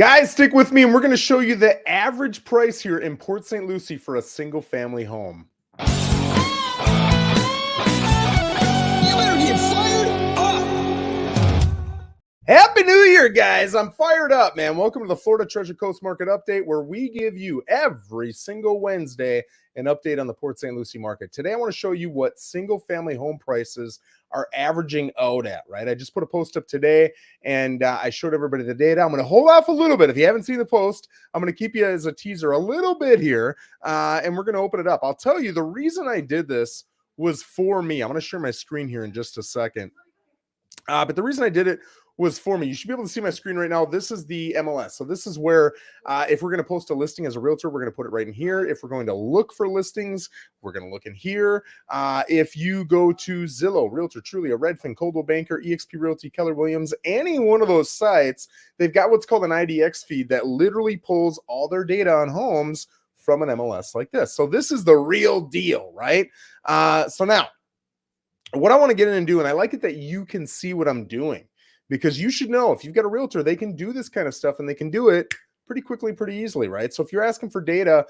Guys, stick with me and we're going to show you the average price here in Port St. Lucie for a single family home. You better get fired up. Happy New Year, guys. I'm fired up, man. Welcome to the Florida Treasure Coast Market Update, where we give you every single Wednesday an update on the Port St. Lucie market. Today, I want to show you what single family home prices are averaging out at, right? I just put a post up today and I showed everybody the data. I'm going to hold off a little bit. If you haven't seen the post, I'm going to keep you as a teaser a little bit here and we're going to open it up. I'll tell you the reason I did this was for me. I'm going to share my screen here in just a second. But the reason I did it was for me. You should be able to see my screen right now. This is the MLS. So this is where if we're going to post a listing as a realtor, we're going to put it right in here. If we're going to look for listings, we're going to look in here. If you go to Zillow, Realtor, Trulia, Redfin, Coldwell Banker, eXp Realty, Keller Williams, any one of those sites, they've got what's called an IDX feed that literally pulls all their data on homes from an MLS like this. So this is the real deal, right? So now, what I want to get in and do, and I like it that you can see what I'm doing, because you should know if you've got a realtor, they can do this kind of stuff and they can do it pretty quickly, pretty easily, right? So if you're asking for data,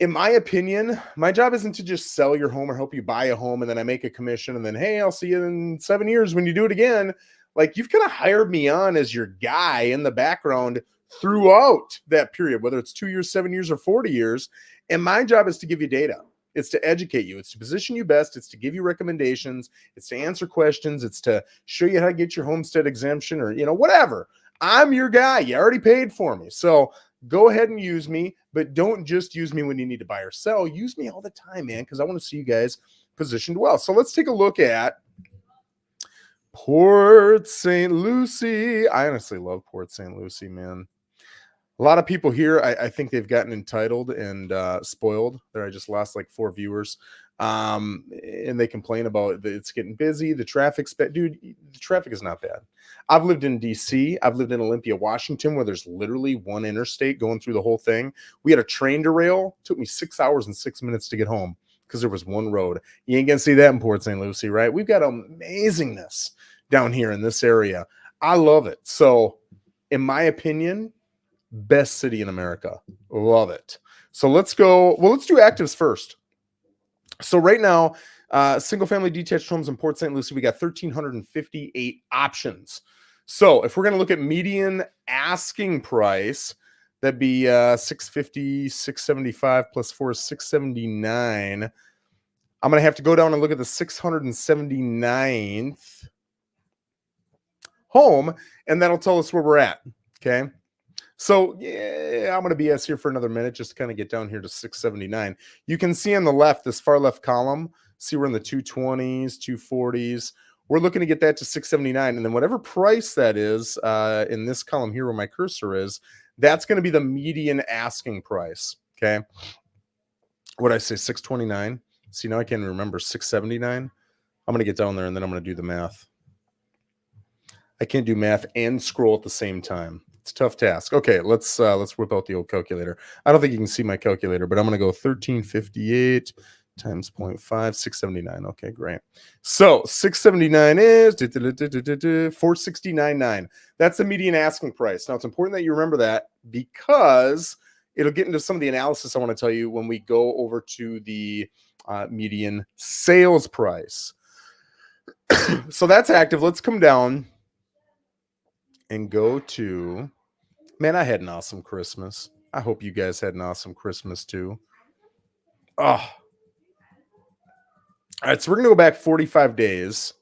in my opinion, my job isn't to just sell your home or help you buy a home and then I make a commission and then, hey, I'll see you in 7 years when you do it again. Like, you've kind of hired me on as your guy in the background throughout that period, whether it's 2 years, 7 years, or 40 years. And my job is to give you data. It's to educate you. It's to position you best. It's to give you recommendations. It's to answer questions. It's to show you how to get your homestead exemption or, whatever. I'm your guy. You already paid for me. So go ahead and use me, but don't just use me when you need to buy or sell. Use me all the time, man, because I want to see you guys positioned well. So let's take a look at Port St. Lucie. I honestly love Port St. Lucie, man. A lot of people here, I think they've gotten entitled and spoiled. There, I just lost like 4 viewers. And they complain about it's getting busy. The traffic's bad. Dude, the traffic is not bad. I've lived in DC. I've lived in Olympia, Washington, where there's literally one interstate going through the whole thing. We had a train derail. It took me 6 hours and 6 minutes to get home because there was one road. You ain't going to see that in Port St. Lucie, right? We've got amazingness down here in this area. I love it. So, in my opinion, best city in America. Love it. So let's go. Well, let's do actives first. So right now, single family detached homes in Port St. Lucie, we got 1,358 options. So if we're going to look at median asking price, that'd be 650, 675 plus 4 is 679. I'm going to have to go down and look at the 679th home, and that'll tell us where we're at. Okay. So, yeah, I'm going to BS here for another minute just to kind of get down here to 679. You can see on the left, this far left column, see we're in the 220s, 240s. We're looking to get that to 679. And then whatever price that is in this column here where my cursor is, that's going to be the median asking price, okay? What did I say, 629? See, now I can't remember, 679? I'm going to get down there and then I'm going to do the math. I can't do math and scroll at the same time. It's a tough task. Okay, let's whip out the old calculator. I don't think you can see my calculator, but I'm going to go 1358 times 0.5, 679. Okay, great. So 679 is 469.9. That's the median asking price. Now, it's important that you remember that because it'll get into some of the analysis I want to tell you when we go over to the median sales price. So that's active. Let's come down and go to, man, I had an awesome Christmas. I hope you guys had an awesome Christmas too. Oh. All right, so we're going to go back 45 days.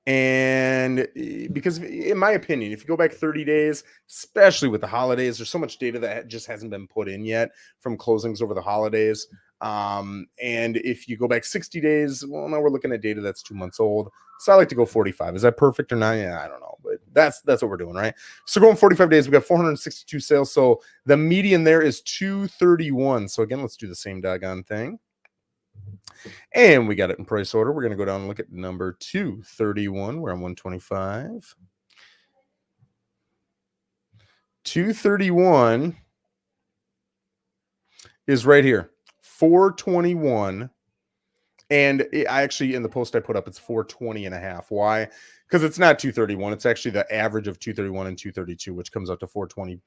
And because in my opinion, if you go back 30 days, especially with the holidays, there's so much data that just hasn't been put in yet from closings over the holidays. And if you go back 60 days, well, now we're looking at data that's 2 months old. So I like to go 45. Is that perfect or not? Yeah, I don't know, but that's what we're doing, right? So going 45 days, we got 462 sales. So the median there is 231. So again, let's do the same doggone thing. And we got it in price order. We're going to go down and look at number 231. We're on 125. 231 is right here. 421 And I actually, in the post I put up, it's 420 and a half. Why? Because it's not 231. It's actually the average of 231 and 232, which comes out to 420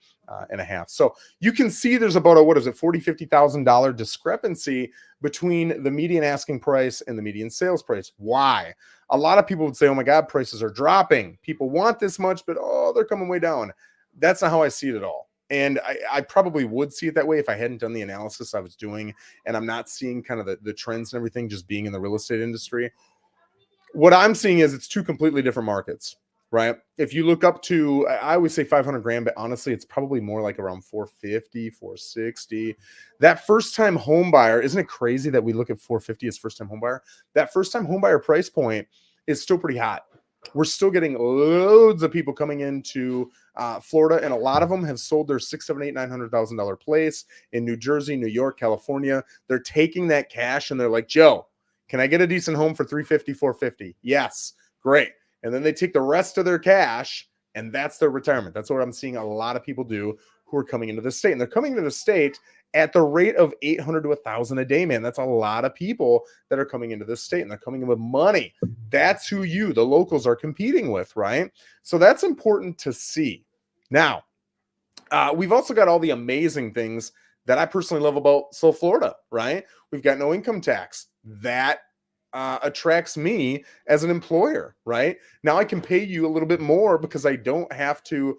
and a half. So you can see there's about a, what is it, $40,000-$50,000 discrepancy between the median asking price and the median sales price. Why? A lot of people would say, oh my God, prices are dropping. People want this much, but oh, they're coming way down. That's not how I see it at all. And I probably would see it that way if I hadn't done the analysis I was doing, and I'm not seeing kind of the trends and everything just being in the real estate industry. What I'm seeing is it's two completely different markets, right? If you look up to, I always say 500 grand, but honestly, it's probably more like around 450, 460. That first time home buyer, isn't it crazy that we look at 450 as first time home buyer? That first time home buyer price point is still pretty hot. We're still getting loads of people coming into Florida, and a lot of them have sold their $600,000, $700,000, $800,000 place in New Jersey, New York, California. They're taking that cash and they're like, Joe, can I get a decent home for 350, 450? Yes, great. And then they take the rest of their cash, and that's their retirement. That's what I'm seeing a lot of people do who are coming into the state, and they're coming into the state at the rate of 800 to 1,000 a day, man. That's a lot of people that are coming into this state, and they're coming in with money. That's who you, the locals, are competing with, right? So that's important to see. Now, we've also got all the amazing things that I personally love about South Florida, right? We've got no income tax. That attracts me as an employer, right? Now I can pay you a little bit more because I don't have to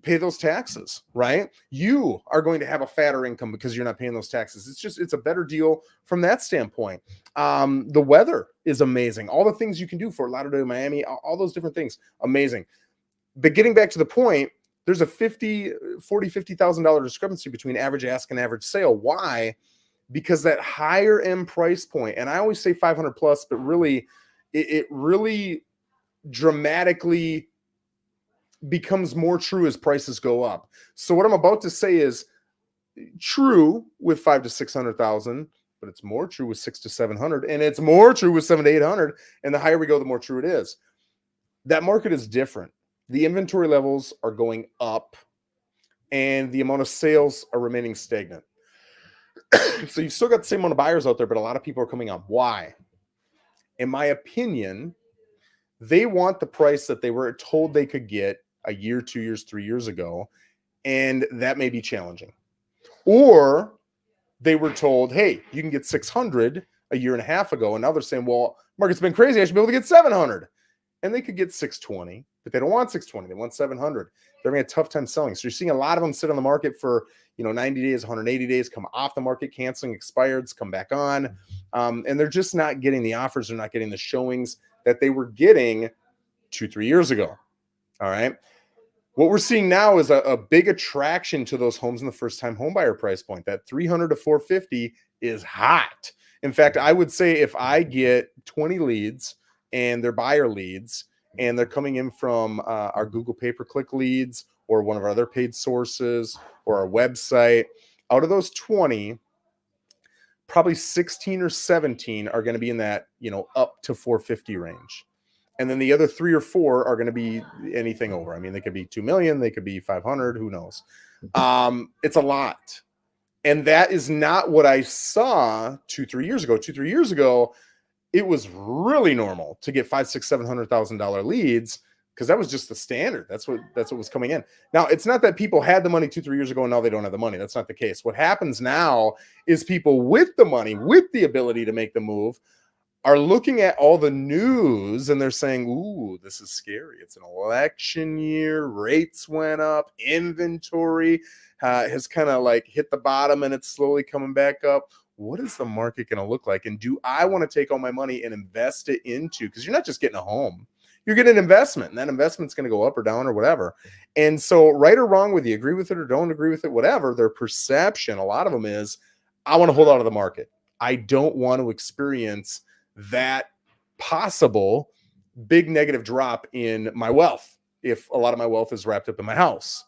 pay those taxes, right? You are going to have a fatter income because you're not paying those taxes. It's a better deal from that standpoint. The weather is amazing. All the things you can do, Fort Lauderdale, Miami, all those different things, amazing. But getting back to the point, there's a $50,000 discrepancy between average ask and average sale. Why? Because that higher end price point, and I always say 500 plus, but really, it really dramatically becomes more true as prices go up. So what I'm about to say is true with 5 to 600,000, but it's more true with 6 to 700, and it's more true with 7 to 800. And the higher we go, the more true it is. That market is different. The inventory levels are going up, and the amount of sales are remaining stagnant. So you've still got the same amount of buyers out there, but a lot of people are coming on. Why? In my opinion, they want the price that they were told they could get a year, 2 years, 3 years ago, and that may be challenging. Or they were told, hey, you can get 600 a year and a half ago, and now they're saying, well, market's been crazy, I should be able to get 700. And they could get 620, but they don't want 620, they want 700. They're having a tough time selling. So you're seeing a lot of them sit on the market for 90 days, 180 days, come off the market, canceling expireds, come back on. And they're just not getting the offers. They're not getting the showings that they were getting 2-3 years ago. All right. What we're seeing now is a big attraction to those homes in the first time home buyer price point. That 300 to 450 is hot. In fact, I would say if I get 20 leads and they're buyer leads, and they're coming in from our Google pay-per-click leads or one of our other paid sources or our website, out of those 20, probably 16 or 17 are going to be in that, up to 450 range. And then the other 3 or 4 are going to be anything over. I mean, they could be 2 million, they could be 500, who knows? It's a lot. And that is not what I saw 2-3 years ago. 2-3 years ago, it was really normal to get $500,000, $600,000, $700,000 leads because that was just the standard. That's what was coming in. Now, it's not that people had the money 2-3 years ago and now they don't have the money. That's not the case. What happens now is people with the money, with the ability to make the move, are looking at all the news and they're saying, ooh, this is scary. It's an election year. Rates went up. Inventory has kind of like hit the bottom and it's slowly coming back up. What is the market going to look like? And do I want to take all my money and invest it into, because you're not just getting a home, you're getting an investment, and that investment's going to go up or down or whatever. And so right or wrong, whether you agree with it or don't agree with it, whatever, their perception, a lot of them is, I want to hold out of the market. I don't want to experience that possible big negative drop in my wealth if a lot of my wealth is wrapped up in my house.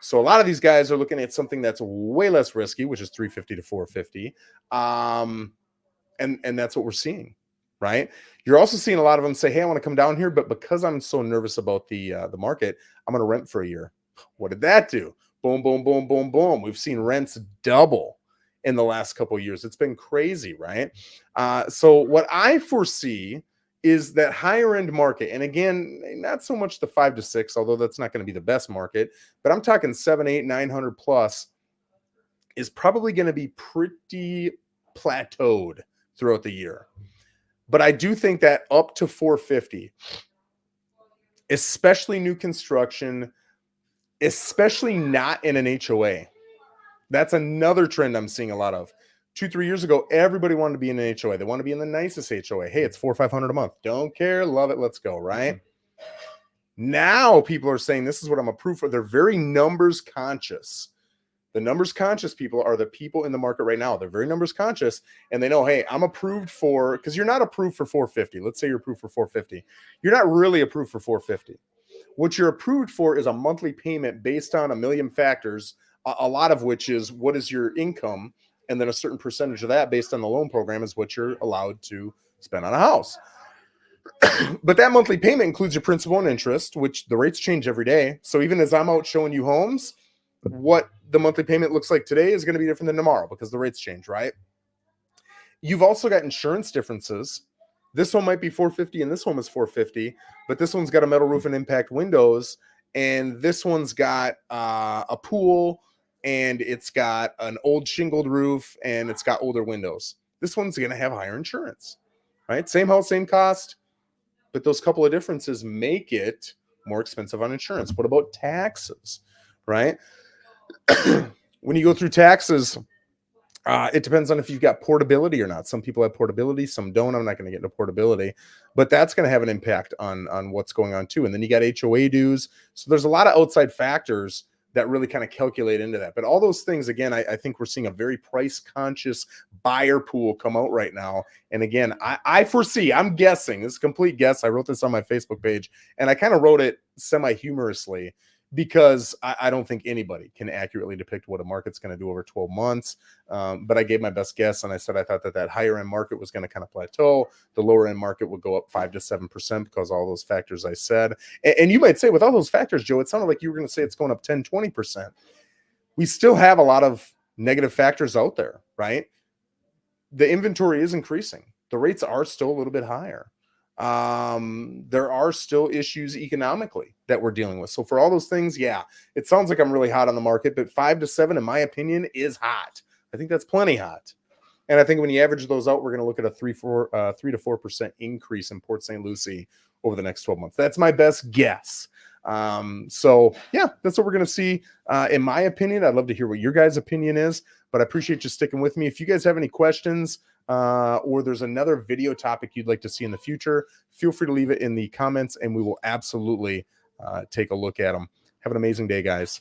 So a lot of these guys are looking at something that's way less risky, which is 350 to 450. And that's what we're seeing, right? You're also seeing a lot of them say, hey, I want to come down here, but because I'm so nervous about the market, I'm going to rent for a year. What did that do? Boom, boom, boom, boom, boom. We've seen rents double in the last couple of years. It's been crazy, right? So what I foresee is that higher end market, and again, not so much the 5 to 6, although that's not going to be the best market, but I'm talking 7, 8, 900 plus is probably going to be pretty plateaued throughout the year. But I do think that up to 450, especially new construction, especially not in an HOA. That's another trend I'm seeing a lot of. 2-3 years ago, everybody wanted to be in an HOA. They want to be in the nicest HOA. Hey, it's $400 or $500 a month. Don't care, love it, let's go, right? Now people are saying this is what I'm approved for. They're very numbers conscious. The numbers conscious people are the people in the market right now. They're very numbers conscious, and they know, hey, I'm approved for, because you're not approved for 450. Let's say you're approved for 450. You're not really approved for 450. What you're approved for is a monthly payment based on a million factors, a lot of which is what is your income, and then a certain percentage of that based on the loan program is what you're allowed to spend on a house. But that monthly payment includes your principal and interest, which the rates change every day. So even as I'm out showing you homes, what the monthly payment looks like today is going to be different than tomorrow because the rates change, right? You've also got insurance differences. This one might be 450 and this one is 450, but this one's got a metal roof and impact windows, and this one's got a pool, and it's got an old shingled roof, and it's got older windows. This one's going to have higher insurance, right? Same house, same cost, but those couple of differences make it more expensive on insurance. What about taxes, right? When you go through taxes, it depends on if you've got portability or not. Some people have portability, some don't. I'm not going to get into portability, but that's going to have an impact on what's going on too. And then you got HOA dues. So there's a lot of outside factors that really kind of calculate into that. But all those things, again, I think we're seeing a very price conscious buyer pool come out right now. And again, I foresee, I'm guessing, this is a complete guess. I wrote this on my Facebook page, and I kind of wrote it semi-humorously, because I don't think anybody can accurately depict what a market's going to do over 12 months. But I gave my best guess, and I said I thought that higher end market was going to kind of plateau. The lower end market would go up 5 to 7% because all those factors I said. And you might say, with all those factors, Joe, it sounded like you were going to say it's going up 10, 20%. We still have a lot of negative factors out there, right? The inventory is increasing. The rates are still a little bit higher. There are still issues economically that we're dealing with. So for all those things, yeah, it sounds like I'm really hot on the market, but 5 to 7, in my opinion, is hot. I think that's plenty hot. And I think when you average those out, we're going to look at a 3 to 4% increase in Port St. Lucie over the next 12 months. That's my best guess. So yeah, that's what we're going to see. In my opinion, I'd love to hear what your guys' opinion is, but I appreciate you sticking with me. If you guys have any questions, or there's another video topic you'd like to see in the future, feel free to leave it in the comments, and we will absolutely take a look at them. Have an amazing day, guys.